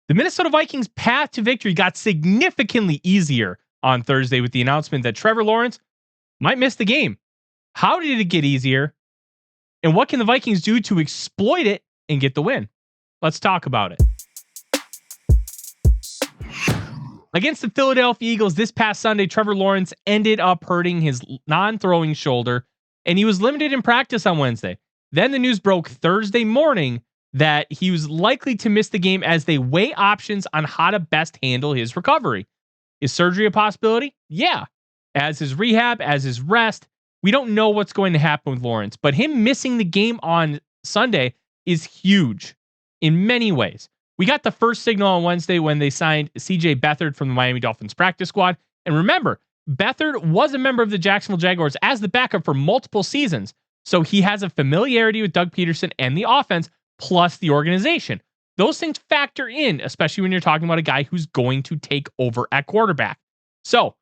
The Minnesota Vikings' path to victory got significantly easier on Thursday with the announcement that Trevor Lawrence might miss the game. How did it get easier? And what can the Vikings do to exploit it and get the win? Let's talk about it. Against the Philadelphia Eagles this past Sunday, Trevor Lawrence ended up hurting his non-throwing shoulder, and he was limited in practice on Wednesday. Then the news broke Thursday morning that he was likely to miss the game as they weigh options on how to best handle his recovery. Is surgery a possibility? Yeah. As his rehab, as his rest, we don't know what's going to happen with Lawrence, but him missing the game on Sunday is huge in many ways. We got the first signal on Wednesday when they signed CJ Beathard from the Miami Dolphins practice squad. And remember, Beathard was a member of the Jacksonville Jaguars as the backup for multiple seasons. So he has a familiarity with Doug Peterson and the offense, plus the organization. Those things factor in, especially when you're talking about a guy who's going to take over at quarterback. So,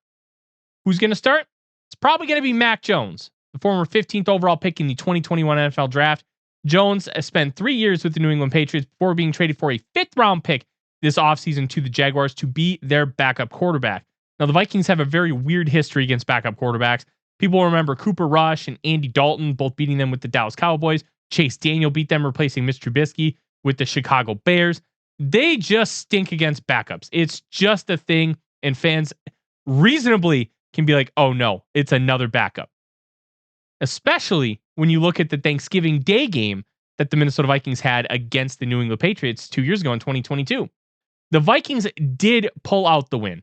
who's going to start? It's probably going to be Mac Jones, the former 15th overall pick in the 2021 NFL Draft. Jones spent 3 years with the New England Patriots before being traded for a 5th-round pick this offseason to the Jaguars to be their backup quarterback. Now, the Vikings have a very weird history against backup quarterbacks. People remember Cooper Rush and Andy Dalton both beating them with the Dallas Cowboys. Chase Daniel beat them, replacing Mr. Trubisky with the Chicago Bears. They just stink against backups. It's just a thing, and fans reasonably can be like, oh no, it's another backup. Especially when you look at the Thanksgiving Day game that the Minnesota Vikings had against the New England Patriots 2 years ago in 2022. The Vikings did pull out the win.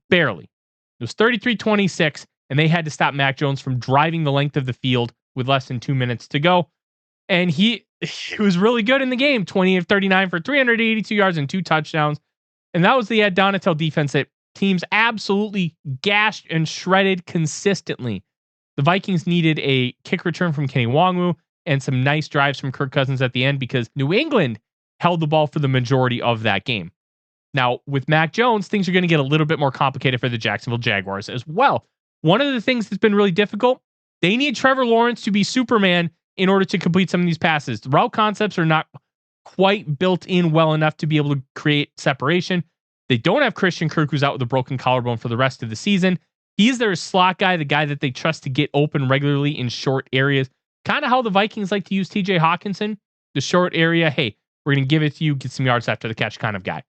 Barely. It was 33-26, and they had to stop Mac Jones from driving the length of the field with less than 2 minutes to go. And he was really good in the game, 20 of 39 for 382 yards and 2 touchdowns. And that was the Ed Donatel defense that teams absolutely gashed and shredded consistently. The Vikings needed a kick return from Kenny Nwangwu and some nice drives from Kirk Cousins at the end because New England held the ball for the majority of that game. Now, with Mac Jones, things are going to get a little bit more complicated for the Jacksonville Jaguars as well. One of the things that's been really difficult, they need Trevor Lawrence to be Superman in order to complete some of these passes. The route concepts are not quite built in well enough to be able to create separation. They don't have Christian Kirk, who's out with a broken collarbone for the rest of the season. He's their slot guy, the guy that they trust to get open regularly in short areas. Kind of how the Vikings like to use TJ Hawkinson, the short area. Hey, we're going to give it to you, get some yards after the catch kind of guy.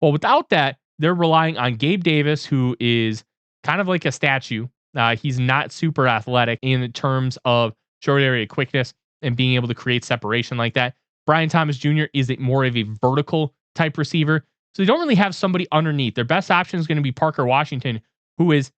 Well, without that, they're relying on Gabe Davis, who is kind of like a statue. He's not super athletic in terms of short area quickness and being able to create separation like that. Brian Thomas Jr. is more of a vertical type receiver. So they don't really have somebody underneath. Their best option is going to be Parker Washington, who is,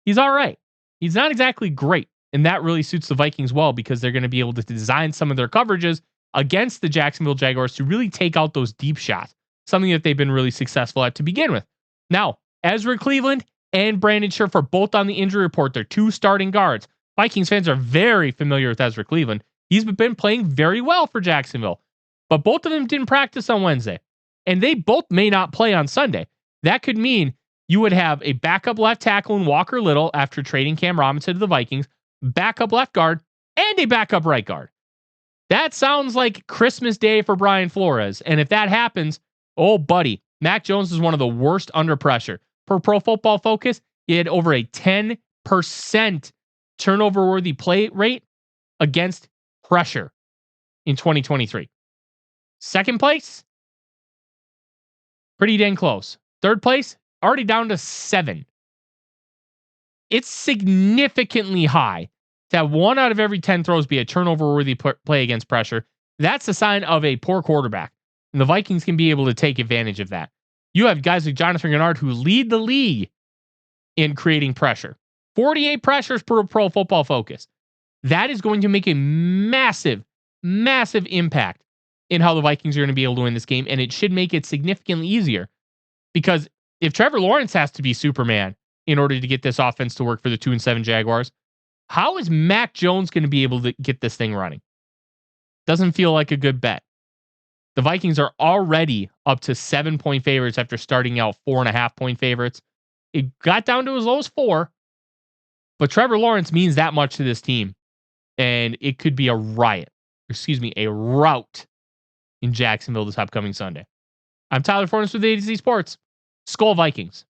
he's all right. He's not exactly great. And that really suits the Vikings well because they're going to be able to design some of their coverages against the Jacksonville Jaguars to really take out those deep shots, something that they've been really successful at to begin with. Now, Ezra Cleveland and Brandon Scherff are both on the injury report. They're 2 starting guards. Vikings fans are very familiar with Ezra Cleveland. He's been playing very well for Jacksonville, but both of them didn't practice on Wednesday, and they both may not play on Sunday. That could mean you would have a backup left tackle in Walker Little after trading Cam Robinson to the Vikings, backup left guard, and a backup right guard. That sounds like Christmas Day for Brian Flores. And if that happens, oh, buddy, Mac Jones is one of the worst under pressure. Per Pro Football Focus, he had over a 10% turnover-worthy play rate against pressure in 2023. Second place, pretty dang close. Third place, already down to 7. It's significantly high to have 1 out of every 10 throws be a turnover-worthy play against pressure. That's a sign of a poor quarterback. And the Vikings can be able to take advantage of that. You have guys like Jonathan Gennard who lead the league in creating pressure. 48 pressures per Pro Football Focus. That is going to make a massive, massive impact in how the Vikings are going to be able to win this game. And it should make it significantly easier. Because if Trevor Lawrence has to be Superman in order to get this offense to work for the 2-7 Jaguars, how is Mac Jones going to be able to get this thing running? Doesn't feel like a good bet. The Vikings are already up to 7-point favorites after starting out 4.5-point favorites. It got down to as low as 4, but Trevor Lawrence means that much to this team, and it could be a rout in Jacksonville this upcoming Sunday. I'm Tyler Forness with AZ Sports. Skol Vikings.